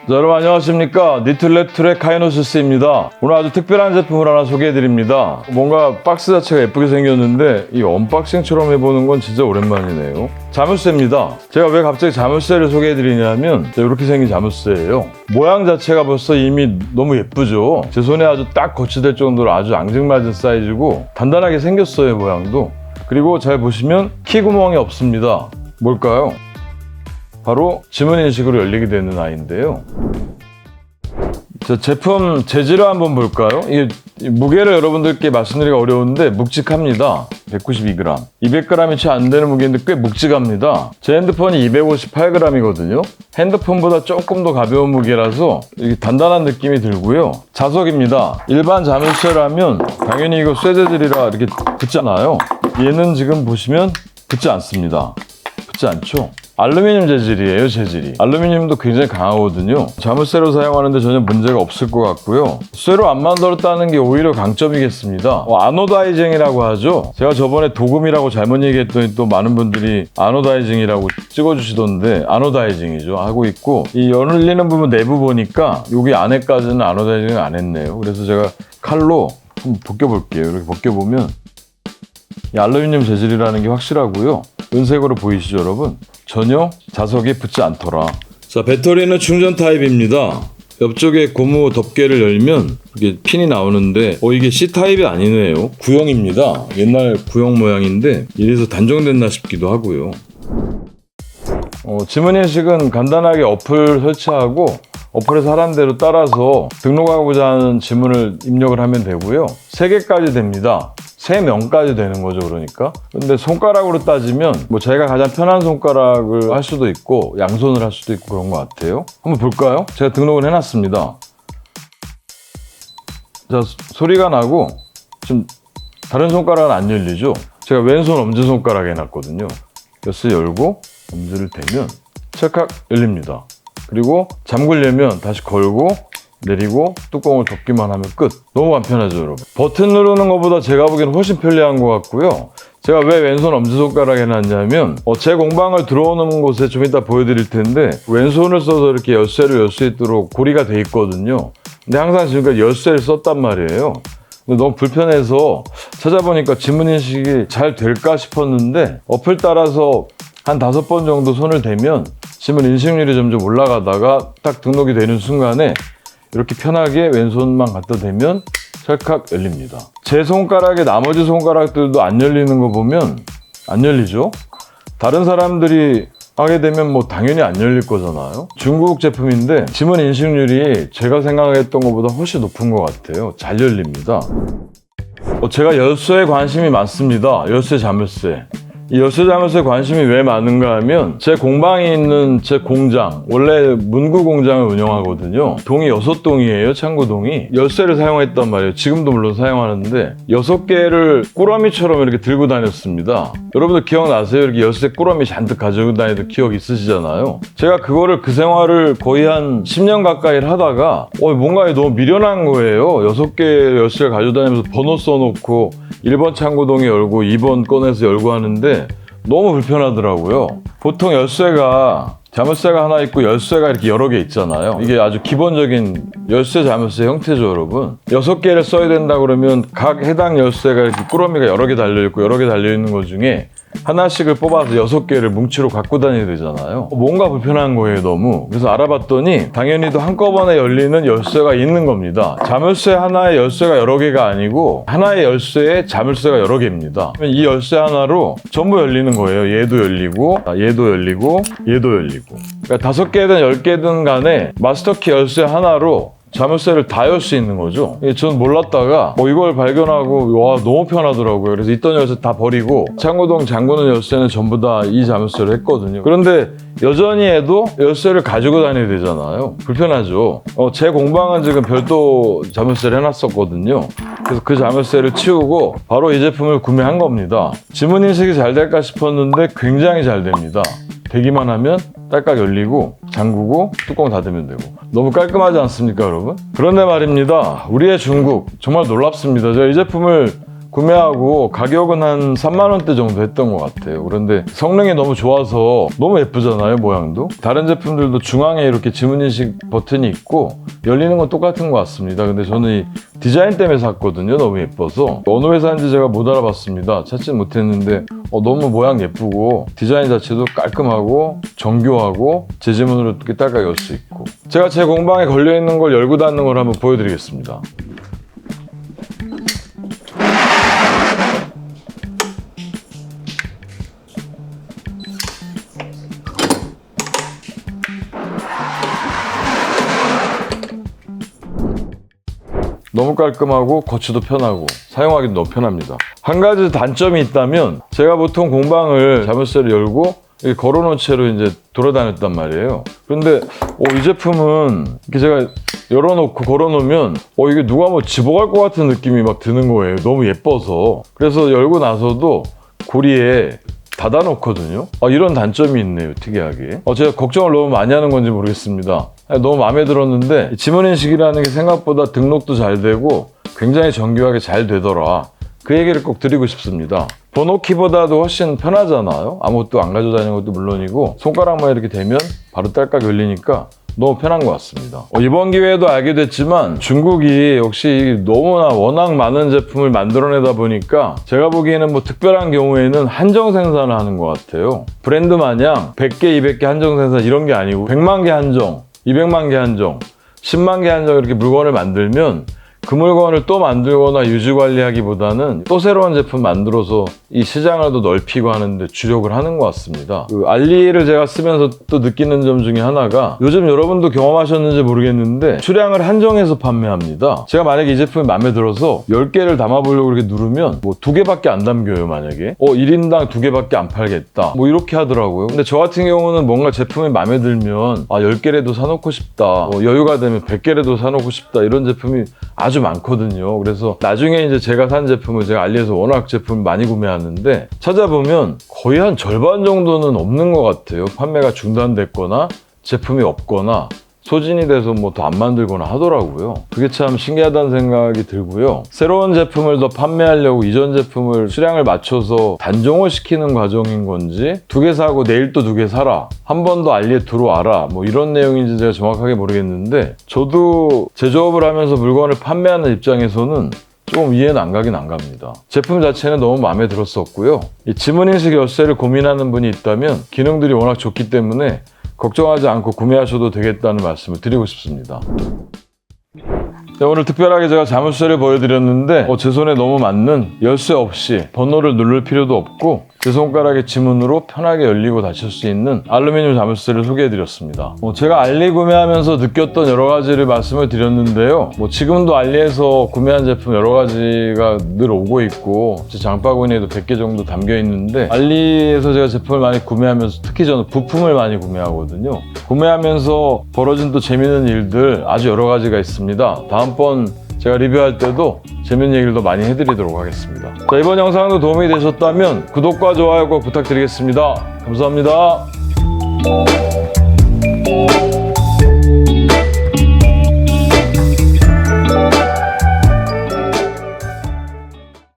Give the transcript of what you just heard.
자, 여러분 안녕하십니까. 니틀랩툴의 카이노시스입니다. 오늘 아주 특별한 제품을 하나 소개해드립니다. 뭔가 박스 자체가 예쁘게 생겼는데 이 언박싱처럼 해보는 건 진짜 오랜만이네요. 자물쇠입니다. 제가 왜 갑자기 자물쇠를 소개해드리냐면 이렇게 생긴 자물쇠예요. 모양 자체가 벌써 이미 너무 예쁘죠. 제 손에 아주 딱 거치될 정도로 아주 앙증맞은 사이즈고 단단하게 생겼어요, 모양도. 그리고 잘 보시면 키 구멍이 없습니다. 뭘까요? 바로 지문 인식으로 열리게 되는 아이인데요. 자, 제품 재질을 한번 볼까요? 이게 무게를 여러분들께 말씀드리기가 어려운데 묵직합니다. 192g. 200g이 채 안 되는 무게인데 꽤 묵직합니다. 제 핸드폰이 258g이거든요. 핸드폰보다 조금 더 가벼운 무게라서 이게 단단한 느낌이 들고요. 자석입니다. 일반 자물쇠라면 당연히 이거 쇠 재질이라 이렇게 붙잖아요. 얘는 지금 보시면 붙지 않습니다. 붙지 않죠? 알루미늄 재질이에요, 재질이. 알루미늄도 굉장히 강하거든요. 자물쇠로 사용하는데 전혀 문제가 없을 것 같고요. 쇠로 안 만들었다는 게 오히려 강점이겠습니다. 아노다이징이라고 하죠. 제가 저번에 도금이라고 잘못 얘기했더니 또 많은 분들이 아노다이징이라고 찍어주시던데 아노다이징이죠. 하고 있고 이 열리는 부분 내부 보니까 여기 안에까지는 아노다이징을 안 했네요. 그래서 제가 칼로 한번 벗겨볼게요. 이렇게 벗겨보면 이 알루미늄 재질이라는 게 확실하고요. 은색으로 보이시죠, 여러분? 전혀 자석이 붙지 않더라. 자, 배터리는 충전 타입입니다. 옆쪽에 고무 덮개를 열면 이게 핀이 나오는데 이게 C타입이 아니네요. 구형입니다. 옛날 구형 모양인데 이래서 단종됐나 싶기도 하고요. 지문 인식은 간단하게 어플 설치하고 어플에서 하라는 대로 따라서 등록하고자 하는 지문을 입력을 하면 되고요. 3개까지 됩니다. 3명까지 되는 거죠, 그러니까. 근데 손가락으로 따지면 자기가 가장 편한 손가락을 할 수도 있고 양손을 할 수도 있고 그런 것 같아요. 한번 볼까요? 제가 등록을 해놨습니다. 자, 소리가 나고 지금 다른 손가락은 안 열리죠? 제가 왼손 엄지손가락에 해놨거든요. 열쇠 열고 엄지를 대면 찰칵 열립니다. 그리고 잠그려면 다시 걸고 내리고 뚜껑을 덮기만 하면 끝. 너무 간편하죠, 여러분. 버튼 누르는 것보다 제가 보기엔 훨씬 편리한 것 같고요. 제가 왜 왼손 엄지손가락에 해놨냐면 제 공방을 들어오는 곳에 좀 이따 보여드릴 텐데 왼손을 써서 이렇게 열쇠를 열 수 있도록 고리가 돼 있거든요. 근데 항상 지금까지 열쇠를 썼단 말이에요. 근데 너무 불편해서 찾아보니까 지문 인식이 잘 될까 싶었는데 어플 따라서 한 5번 정도 손을 대면 지문 인식률이 점점 올라가다가 딱 등록이 되는 순간에 이렇게 편하게 왼손만 갖다 대면 찰칵 열립니다. 제 손가락에 나머지 손가락들도 안 열리는 거 보면 안 열리죠? 다른 사람들이 하게 되면 당연히 안 열릴 거잖아요. 중국 제품인데 지문 인식률이 제가 생각했던 것보다 훨씬 높은 것 같아요. 잘 열립니다. 제가 열쇠에 관심이 많습니다. 열쇠 자물쇠. 이 열쇠 자물쇠에 관심이 왜 많은가 하면 제 공방에 있는 제 공장, 원래 문구 공장을 운영하거든요. 동이 6동이에요, 창고동이. 열쇠를 사용했단 말이에요. 지금도 물론 사용하는데 6개를 꾸러미처럼 이렇게 들고 다녔습니다. 여러분들 기억나세요? 이렇게 열쇠 꾸러미 잔뜩 가지고 다니던 기억 있으시잖아요. 제가 그거를 그 생활을 거의 한 10년 가까이 하다가 뭔가 너무 미련한 거예요. 6개 열쇠를 가지고 다니면서 번호 써놓고 1번 창고동에 열고 2번 꺼내서 열고 하는데 너무 불편하더라고요. 보통 열쇠가 자물쇠가 하나 있고 열쇠가 이렇게 여러 개 있잖아요. 이게 아주 기본적인 열쇠 자물쇠 형태죠, 여러분. 6개를 써야 된다 그러면 각 해당 열쇠가 이렇게 꾸러미가 여러 개 달려있고 여러 개 달려있는 것 중에 하나씩을 뽑아서 6개를 뭉치로 갖고 다녀야 되잖아요. 뭔가 불편한 거예요, 너무. 그래서 알아봤더니 당연히도 한꺼번에 열리는 열쇠가 있는 겁니다. 자물쇠 하나에 열쇠가 여러 개가 아니고 하나의 열쇠에 자물쇠가 여러 개입니다. 이 열쇠 하나로 전부 열리는 거예요. 얘도 열리고 얘도 열리고 얘도 열리고. 그러니까 5개든 10개든 간에 마스터키 열쇠 하나로 자물쇠를 다 열 수 있는 거죠. 전 몰랐다가 이걸 발견하고 와, 너무 편하더라고요. 그래서 있던 열쇠 다 버리고 창고동 잠그는 열쇠는 전부 다 이 자물쇠로 했거든요. 그런데 여전히 해도 열쇠를 가지고 다녀야 되잖아요. 불편하죠. 제 공방은 지금 별도 자물쇠를 해놨었거든요. 그래서 그 자물쇠를 치우고 바로 이 제품을 구매한 겁니다. 지문 인식이 잘 될까 싶었는데 굉장히 잘 됩니다. 대기만 하면 딸깍 열리고 잠그고 뚜껑 닫으면 되고 너무 깔끔하지 않습니까, 여러분? 그런데 말입니다. 우리의 중국 정말 놀랍습니다. 제가 이 제품을 구매하고 가격은 한 3만 원대 정도 했던 것 같아요. 그런데 성능이 너무 좋아서 너무 예쁘잖아요, 모양도. 다른 제품들도 중앙에 이렇게 지문인식 버튼이 있고 열리는 건 똑같은 것 같습니다. 근데 저는 이 디자인 때문에 샀거든요. 너무 예뻐서. 어느 회사인지 제가 못 알아봤습니다. 찾진 못했는데 너무 모양 예쁘고 디자인 자체도 깔끔하고 정교하고 제 지문으로 이렇게 딸깍 열 수 있고. 제가 제 공방에 걸려있는 걸 열고 닫는 걸 한번 보여드리겠습니다. 너무 깔끔하고 거치도 편하고 사용하기도 너무 편합니다. 한 가지 단점이 있다면 제가 보통 공방을 자물쇠를 열고 이렇게 걸어놓은 채로 이제 돌아다녔단 말이에요. 그런데 이 제품은 이렇게 제가 열어놓고 걸어놓으면 이게 누가 뭐 집어갈 것 같은 느낌이 막 드는 거예요. 너무 예뻐서. 그래서 열고 나서도 고리에 닫아놓거든요. 이런 단점이 있네요, 특이하게. 제가 걱정을 너무 많이 하는 건지 모르겠습니다. 너무 마음에 들었는데 지문인식이라는 게 생각보다 등록도 잘 되고 굉장히 정교하게 잘 되더라. 그 얘기를 꼭 드리고 싶습니다. 번호키보다도 훨씬 편하잖아요. 아무것도 안 가져다니는 것도 물론이고 손가락만 이렇게 대면 바로 딸깍 열리니까 너무 편한 것 같습니다. 이번 기회에도 알게 됐지만 중국이 역시 너무나 워낙 많은 제품을 만들어내다 보니까 제가 보기에는 뭐 특별한 경우에는 한정 생산을 하는 것 같아요. 브랜드 마냥 100개, 200개 한정 생산 이런 게 아니고 100만 개 한정, 200만 개 한정, 10만 개 한정 이렇게 물건을 만들면 그 물건을 또 만들거나 유지 관리하기보다는 또 새로운 제품 만들어서 이 시장을 더 넓히고 하는데 주력을 하는 것 같습니다. 그 알리를 제가 쓰면서 또 느끼는 점 중에 하나가 요즘 여러분도 경험하셨는지 모르겠는데 수량을 한정해서 판매합니다. 제가 만약에 이 제품이 마음에 들어서 10개를 담아보려고 이렇게 누르면 뭐 2개밖에 안 담겨요, 만약에. 1인당 2개밖에 안 팔겠다. 뭐 이렇게 하더라고요. 근데 저 같은 경우는 뭔가 제품이 마음에 들면 10개라도 사놓고 싶다. 여유가 되면 100개라도 사놓고 싶다. 이런 제품이 아주 많거든요. 그래서 나중에 이제 제가 산 제품을 제가 알리에서 워낙 제품 많이 구매하는데 찾아보면 거의 한 절반 정도는 없는 것 같아요. 판매가 중단됐거나 제품이 없거나 소진이 돼서 뭐 더 안 만들거나 하더라고요. 그게 참 신기하다는 생각이 들고요. 새로운 제품을 더 판매하려고 이전 제품을 수량을 맞춰서 단종을 시키는 과정인 건지 2개 사고 내일 또 2개 사라. 한 번 더 알리에 들어와라. 뭐 이런 내용인지 제가 정확하게 모르겠는데 저도 제조업을 하면서 물건을 판매하는 입장에서는 조금 이해는 안 가긴 안 갑니다. 제품 자체는 너무 마음에 들었었고요. 이 지문인식 열쇠를 고민하는 분이 있다면 기능들이 워낙 좋기 때문에 걱정하지 않고 구매하셔도 되겠다는 말씀을 드리고 싶습니다. 네, 오늘 특별하게 제가 자물쇠를 보여드렸는데 제 손에 너무 맞는 열쇠 없이 번호를 누를 필요도 없고 제 손가락의 지문으로 편하게 열리고 닫힐 수 있는 알루미늄 자물쇠를 소개해드렸습니다. 제가 알리 구매하면서 느꼈던 여러 가지를 말씀을 드렸는데요. 지금도 알리에서 구매한 제품 여러 가지가 늘 오고 있고 제 장바구니에도 100개 정도 담겨 있는데 알리에서 제가 제품을 많이 구매하면서 특히 저는 부품을 많이 구매하거든요. 구매하면서 벌어진 또 재밌는 일들 아주 여러 가지가 있습니다. 다음번 제가 리뷰할 때도 재밌는 얘기를 더 많이 해드리도록 하겠습니다. 자, 이번 영상도 도움이 되셨다면 구독과 좋아요 꼭 부탁드리겠습니다. 감사합니다.